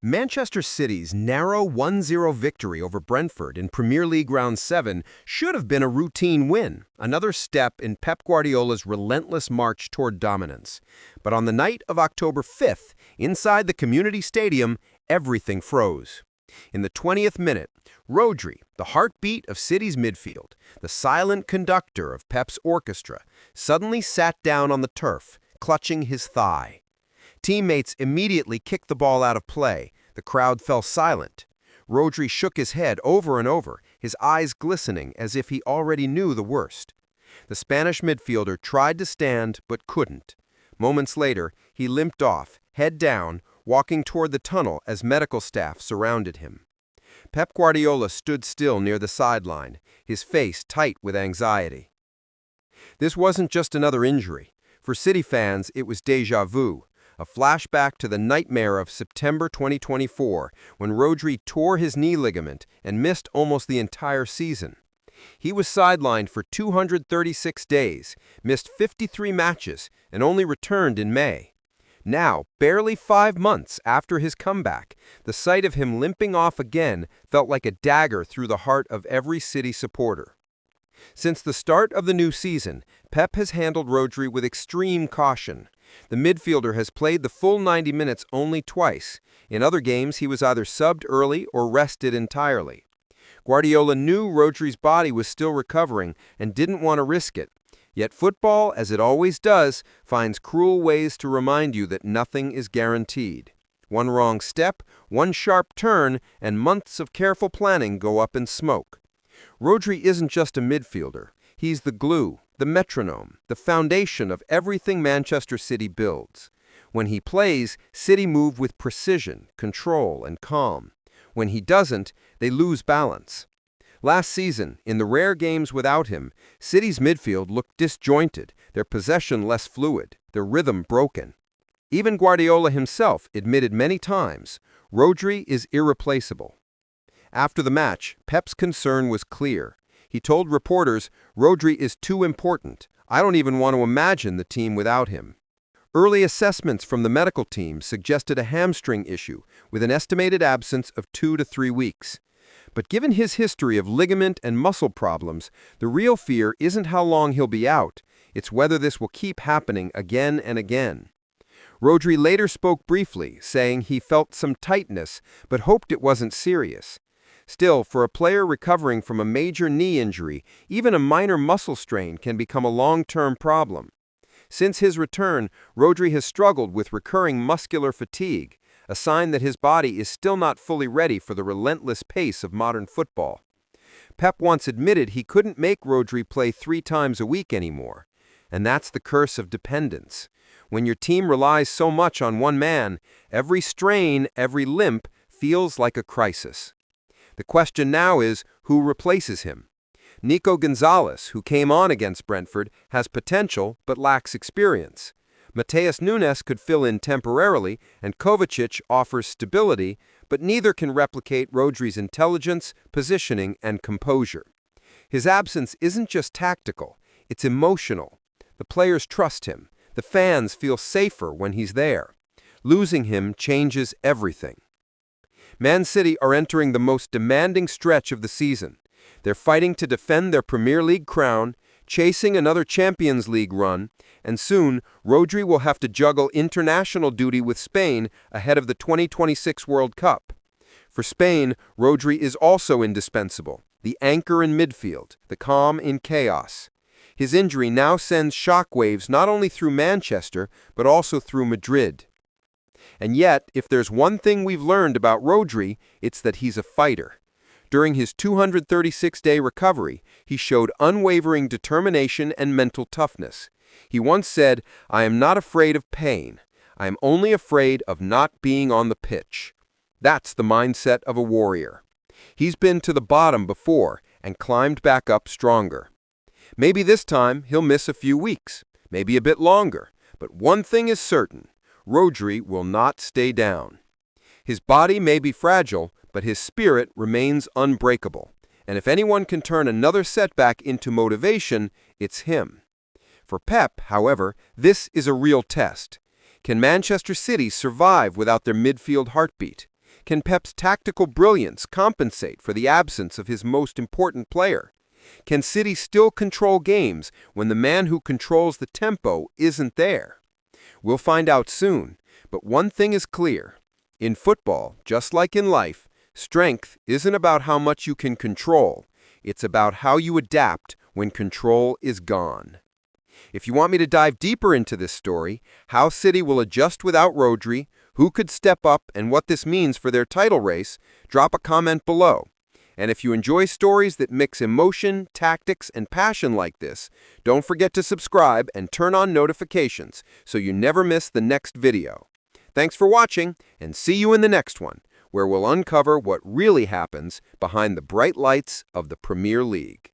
Manchester City's narrow 1-0 victory over Brentford in Premier League Round 7 should have been a routine win, another step in Pep Guardiola's relentless march toward dominance. But on the night of October 5th, inside the community stadium, everything froze. In the 20th minute, Rodri, the heartbeat of City's midfield, the silent conductor of Pep's orchestra, suddenly sat down on the turf, clutching his thigh. Teammates immediately kicked the ball out of play. The crowd fell silent. Rodri shook his head over and over, his eyes glistening as if he already knew the worst. The Spanish midfielder tried to stand but couldn't. Moments later, he limped off, head down, walking toward the tunnel as medical staff surrounded him. Pep Guardiola stood still near the sideline, his face tight with anxiety. This wasn't just another injury. For City fans, it was déjà vu. A flashback to the nightmare of September 2024, when Rodri tore his knee ligament and missed almost the entire season. He was sidelined for 236 days, missed 53 matches, and only returned in May. Now, barely 5 months after his comeback, the sight of him limping off again felt like a dagger through the heart of every City supporter. Since the start of the new season, Pep has handled Rodri with extreme caution. The midfielder has played the full 90 minutes only twice. In other games, he was either subbed early or rested entirely. Guardiola knew Rodri's body was still recovering and didn't want to risk it. Yet football, as it always does, finds cruel ways to remind you that nothing is guaranteed. One wrong step, one sharp turn, and months of careful planning go up in smoke. Rodri isn't just a midfielder. He's the glue, the metronome, the foundation of everything Manchester City builds. When he plays, City move with precision, control, and calm. When he doesn't, they lose balance. Last season, in the rare games without him, City's midfield looked disjointed, their possession less fluid, their rhythm broken. Even Guardiola himself admitted many times, Rodri is irreplaceable. After the match, Pep's concern was clear. He told reporters, "Rodri is too important. I don't even want to imagine the team without him." Early assessments from the medical team suggested a hamstring issue, with an estimated absence of 2 to 3 weeks. But given his history of ligament and muscle problems, the real fear isn't how long he'll be out, it's whether this will keep happening again and again. Rodri later spoke briefly, saying he felt some tightness, but hoped it wasn't serious. Still, for a player recovering from a major knee injury, even a minor muscle strain can become a long-term problem. Since his return, Rodri has struggled with recurring muscular fatigue, a sign that his body is still not fully ready for the relentless pace of modern football. Pep once admitted he couldn't make Rodri play 3 times a week anymore. And that's the curse of dependence. When your team relies so much on one man, every strain, every limp feels like a crisis. The question now is, who replaces him? Nico Gonzalez, who came on against Brentford, has potential but lacks experience. Matheus Nunes could fill in temporarily, and Kovacic offers stability, but neither can replicate Rodri's intelligence, positioning, and composure. His absence isn't just tactical, it's emotional. The players trust him. The fans feel safer when he's there. Losing him changes everything. Man City are entering the most demanding stretch of the season. They're fighting to defend their Premier League crown, chasing another Champions League run, and soon Rodri will have to juggle international duty with Spain ahead of the 2026 World Cup. For Spain, Rodri is also indispensable, the anchor in midfield, the calm in chaos. His injury now sends shockwaves not only through Manchester, but also through Madrid. And yet, if there's one thing we've learned about Rodri, it's that he's a fighter. During his 236-day recovery, he showed unwavering determination and mental toughness. He once said, "I am not afraid of pain. I am only afraid of not being on the pitch." That's the mindset of a warrior. He's been to the bottom before and climbed back up stronger. Maybe this time he'll miss a few weeks, maybe a bit longer, but one thing is certain, Rodri will not stay down. His body may be fragile, but his spirit remains unbreakable. And if anyone can turn another setback into motivation, it's him. For Pep, however, this is a real test. Can Manchester City survive without their midfield heartbeat? Can Pep's tactical brilliance compensate for the absence of his most important player? Can City still control games when the man who controls the tempo isn't there? We'll find out soon, but one thing is clear. In football, just like in life, strength isn't about how much you can control. It's about how you adapt when control is gone. If you want me to dive deeper into this story, how City will adjust without Rodri, who could step up, and what this means for their title race, drop a comment below. And if you enjoy stories that mix emotion, tactics, and passion like this, don't forget to subscribe and turn on notifications so you never miss the next video. Thanks for watching, and see you in the next one, where we'll uncover what really happens behind the bright lights of the Premier League.